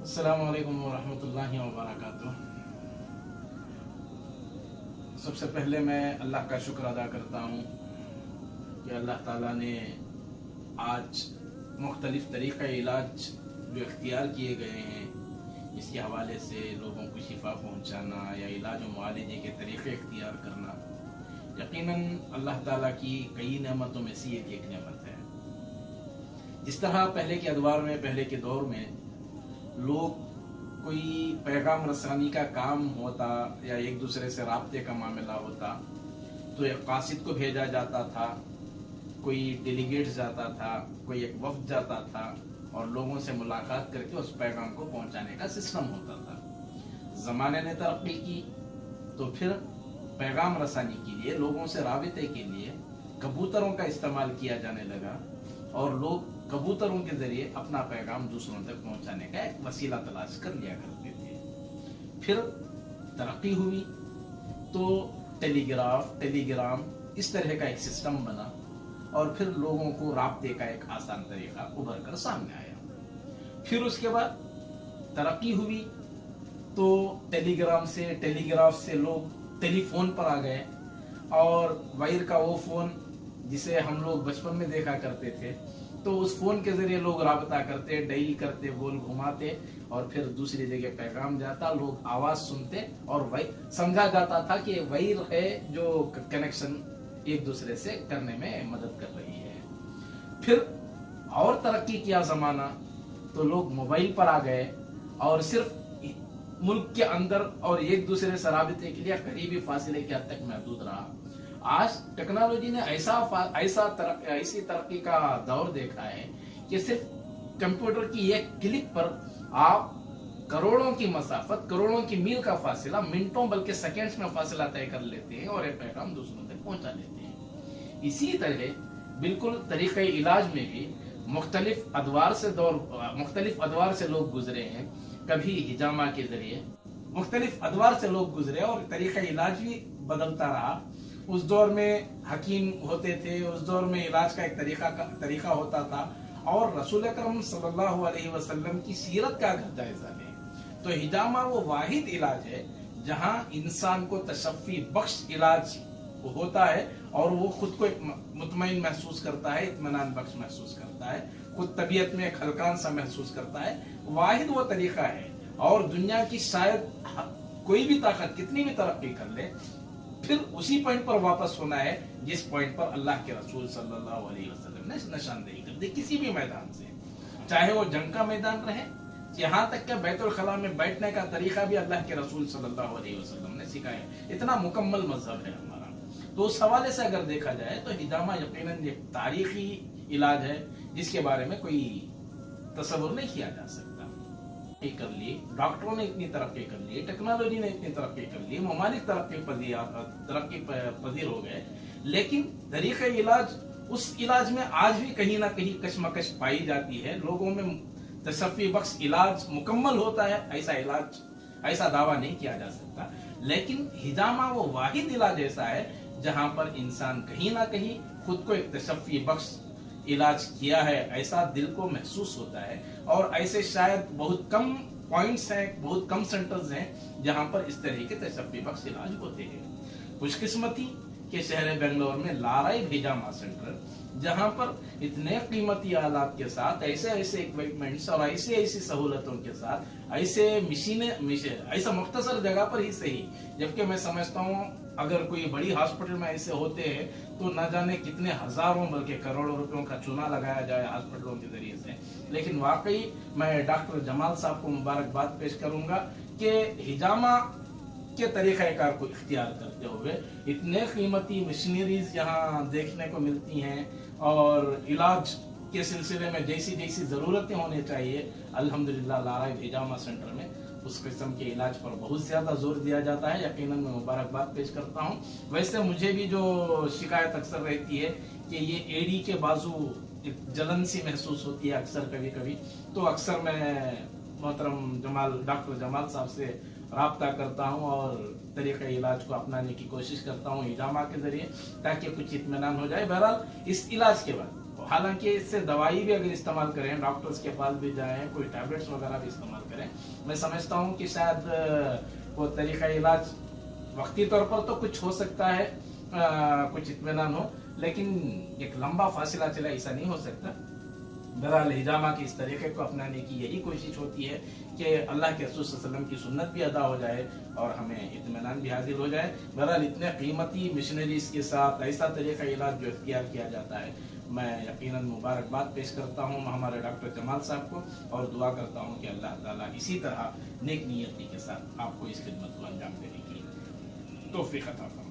अस्सलामु अलैकुम वरहमतुल्लाहि वबरकातुह। सबसे पहले मैं अल्लाह का शुक्र अदा करता हूँ कि अल्लाह ताला ने आज मुख्तलिफ तरीक़े इलाज जो इख्तियार किए गए हैं, इसके हवाले से लोगों को शिफा पहुँचाना या इलाज व मुआलजे के तरीक़े इख्तियार करना, यकीनन अल्लाह ताला की कई नेमतों में से एक नेमत है। जिस तरह पहले के अदवार में, पहले के दौर में लोग कोई पैगाम रसानी का काम होता या एक दूसरे से राब्ते का मामला होता तो एक कासिद को भेजा जाता था, कोई डेलीगेट जाता था, कोई एक वफ्द जाता था और लोगों से मुलाकात करके उस पैगाम को पहुंचाने का सिस्टम होता था। ज़माने ने तरक्की की तो फिर पैगाम रसानी के लिए, लोगों से राबिते के लिए कबूतरों का इस्तेमाल किया जाने लगा और लोग कबूतरों के जरिए अपना पैगाम दूसरों तक पहुंचाने का एक वसीला तलाश कर लिया करते थे। फिर तरक्की हुई तो टेलीग्राम इस तरह का एक सिस्टम बना और फिर लोगों को राब्ते का एक आसान तरीका उभर कर सामने आया। फिर उसके बाद तरक्की हुई तो टेलीग्राफ से लोग टेलीफोन पर आ गए और वायर का वो फोन जिसे हम लोग बचपन में देखा करते थे, तो उस फोन के जरिए लोग राबता करते, डायल करते, बोल घुमाते और फिर दूसरी जगह पैगाम जाता, लोग आवाज सुनते और वही समझा जाता था कि वायर है जो कनेक्शन एक दूसरे से करने में मदद कर रही है। फिर और तरक्की किया जमाना तो लोग मोबाइल पर आ गए और सिर्फ मुल्क के अंदर और एक दूसरे से राबिते के लिए करीबी फासले की हद तक महदूद रहा। आज टेक्नोलॉजी ने ऐसी तरक्की का दौर देखा है कि सिर्फ कंप्यूटर की एक क्लिक पर आप करोड़ों की मसाफत, करोड़ों की मील का फासला मिनटों बल्कि सेकंड्स में फासला तय कर लेते हैं और एक पैगाम दूसरों तक पहुंचा लेते हैं। इसी तरह बिल्कुल तरीके इलाज में भी मुख्तलिफ अदवार से लोग गुजरे हैं। कभी हिजामा के जरिए मुख्तलिफ अदवार से लोग गुजरे और तरीका इलाज भी बदलता रहा। उस दौर में हकीम होते थे, उस दौर में इलाज का एक तरीका होता था और रसूल अकरम सल्लल्लाहु अलैहि वसल्लम की सीरत का अगर जायजा लें तो हिजामा वो वाहिद इलाज है जहां इंसान को तशफ़ी बख्श इलाज होता है और वो खुद को मुतमईन महसूस करता है, इत्मीनान बख्श महसूस करता है, खुद तबीयत में एक हल्कान सा महसूस करता है। वाहिद वो तरीका है और दुनिया की शायद कोई भी ताकत कितनी भी तरक्की कर ले, फिर उसी पॉइंट पर वापस होना है जिस पॉइंट पर अल्लाह के रसूल सल्लल्लाहु अलैहि वसल्लम ने निशानदेही कर दी। किसी भी मैदान से, चाहे वो जंग का मैदान रहे, यहाँ तक कि बैतुल खला में बैठने का तरीका भी अल्लाह के रसूल सल्लल्लाहु अलैहि वसल्लम ने सिखाया। इतना मुकम्मल मजहब है हमारा। तो उस हवाले से अगर देखा जाए तो हिजामा यकीनन एक तारीखी इलाज है जिसके बारे में कोई तसव्वुर नहीं किया जा सकता। कर ली, डॉक्टरों ने इतनी तरक्की कर ली, टेक्नोलॉजी ने इतनी तरक्की कर ली, ममालिक तरक्की पजीर हो गए, लेकिन तरीक़े इलाज, उस इलाज में आज भी कहीं ना कहीं कशमकश पाई जाती है। लोगों में तशफ़ी बख्श इलाज मुकम्मल होता है ऐसा दावा नहीं किया जा सकता, लेकिन हिजामा वो वाहिद इलाज ऐसा है जहां पर इंसान कहीं ना कहीं खुद को एक तशफ़ी बख्श इलाज किया है ऐसा दिल को महसूस होता है। और ऐसे शायद बहुत कम पॉइंट्स हैं, बहुत कम सेंटर्स हैं जहां पर इस तरह के तशफ़ी बख्श इलाज होते हैं। खुशकिस्मती के शहर बेंगलोर में लाराई हिजामा सेंटर, जहां पर इतने कीमती आलात के साथ, ऐसे इक्विपमेंट्स और ऐसी सहूलतों के साथ, ऐसे ऐसा मुख्तसर जगह पर ही सही, जबकि मैं समझता हूँ अगर कोई बड़ी हॉस्पिटल में ऐसे होते हैं तो न जाने कितने हजारों बल्कि करोड़ों रुपयों का चूना लगाया जाए हॉस्पिटलों के जरिए से। लेकिन वाकई मैं डॉक्टर जमाल साहब को मुबारकबाद पेश करूंगा कि हिजामा के तरीक़ाकार को इख्तियार करते हुए इतने कीमती मशीनरीज यहाँ देखने को मिलती हैं और इलाज के सिलसिले में जैसी जरूरतें होनी चाहिए, अल्हम्दुलिल्लाह लाराई हिजामा सेंटर में उस किस्म के इलाज पर बहुत ज्यादा जोर दिया जाता है। यकीनन मैं मुबारकबाद पेश करता हूँ। वैसे मुझे भी जो शिकायत अक्सर रहती है कि ये एड़ी के बाजू जलन सी महसूस होती है अक्सर कभी, तो अक्सर मैं मोहतरम डॉक्टर जमाल साहब से रब्ता करता हूँ और तरीक़ा इलाज को अपनाने की कोशिश करता हूँ हिजामा के ज़रिए, ताकि कुछ इत्मीनान हो जाए। बहरहाल इस इलाज के बाद हालांकि इससे दवाई भी अगर इस्तेमाल करें, डॉक्टर्स के पास भी जाएं, कोई टैबलेट्स वगैरह भी इस्तेमाल करें, मैं समझता हूँ कि शायद वो तरीक़ा इलाज वक्ती तौर पर तो कुछ हो सकता है, कुछ इत्मीनान हो, लेकिन एक लंबा फासिला चला ऐसा नहीं हो सकता। बहरहाल हिजामा के इस तरीके को अपनाने की यही कोशिश होती है कि अल्लाह के रसूल सल्लल्लाहु अलैहि वसल्लम की सुन्नत भी अदा हो जाए और हमें इत्मीनान भी हासिल हो जाए। बहरहाल इतने कीमती मिशनरीज के साथ ऐसा तरीका इलाज जो इख्तियार किया जाता है, मैं यकीनन मुबारकबाद पेश करता हूँ हमारे डॉक्टर जमाल साहब को, और दुआ करता हूँ कि अल्लाह ताला इसी तरह नेक नियती के साथ आपको इस खिदमत को अंजाम देने की तौफीक अता फरमाए।